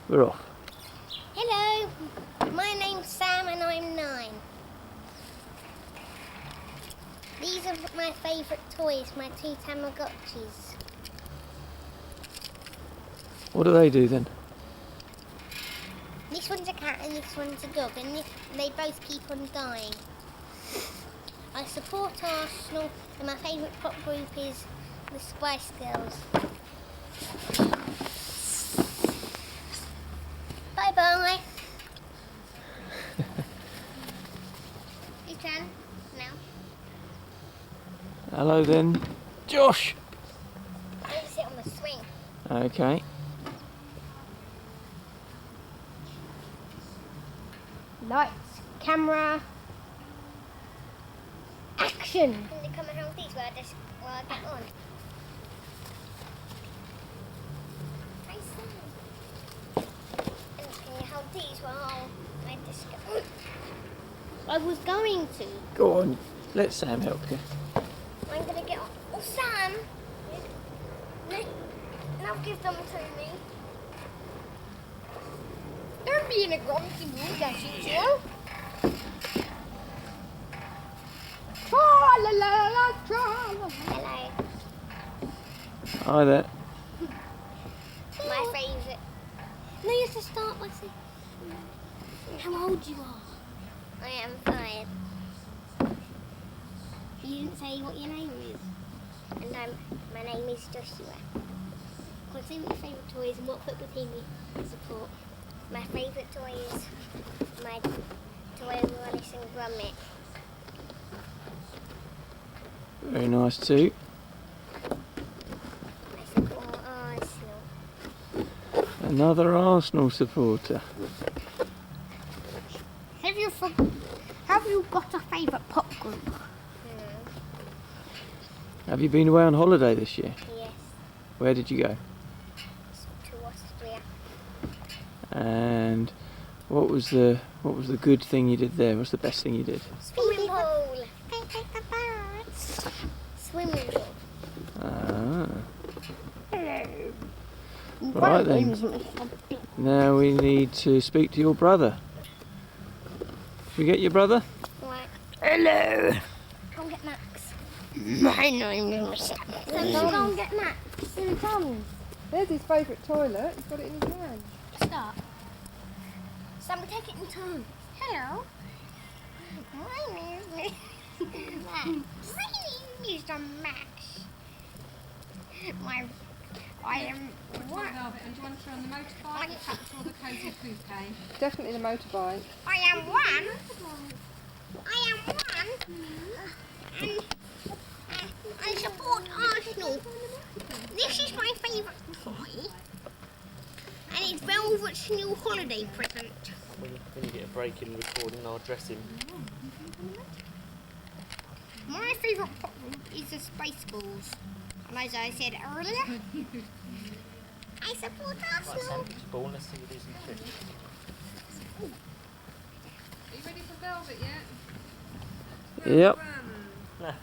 We're off. Hello, my name's Sam and I'm 9. These are my favourite toys, my 2 Tamagotchis. What do they do then? This one's a cat and this one's a dog, and they both keep on dying. I support Arsenal and my favourite pop group is the Spice Girls. Bye bye. Your turn now. Hello then, Josh. I'm going to sit on the swing. Okay. Lights, camera, action! Can you come and hold these while I get on? And can you hold these while I just get on? I was going to. Go on, let Sam help you. I'm going to get on. Oh, Sam! Now give them to me. Don't be in a grumpy mood, I should you. Hello. Hi there. My favourite. No, you have to start by saying how old you are. I am 5. You didn't say what your name is. And my name is Joshua. What's your favourite toys and what football team you support? My favourite toy is my toy Wallace and Gromit. Very nice too. I support Arsenal. Another Arsenal supporter. Have you got a favourite pop group? Have you been away on holiday this year? Yes, Where did you go? to Austria. And what was the good thing you did there? What's the best thing you did? Swimming pool. Take the birds. Swimming pool. Ah. Hello. Right then. Now we need to speak to your brother. Should we get your brother? Right. Hello. Go and get Max. My name is So go and get Max. Here he comes. There's his favourite toilet. He's got it in his hand. Start. Sam, we take it in turn. Hello. My name is Max. My name is Max. I am one. And do you want to try on the motorbike, perhaps, or the cosy coupe? Definitely the motorbike. I am one. And I support Arsenal. This is my favourite toy. And it's Velvet's new holiday present. When you get a break in recording, I'll dress him. My favourite pop group is the Spice Girls. And as I said earlier, I support Right, Arsenal. Sam, put your ball. Let's see you do some tricks. Are you ready for velvet yet? Yep. Run.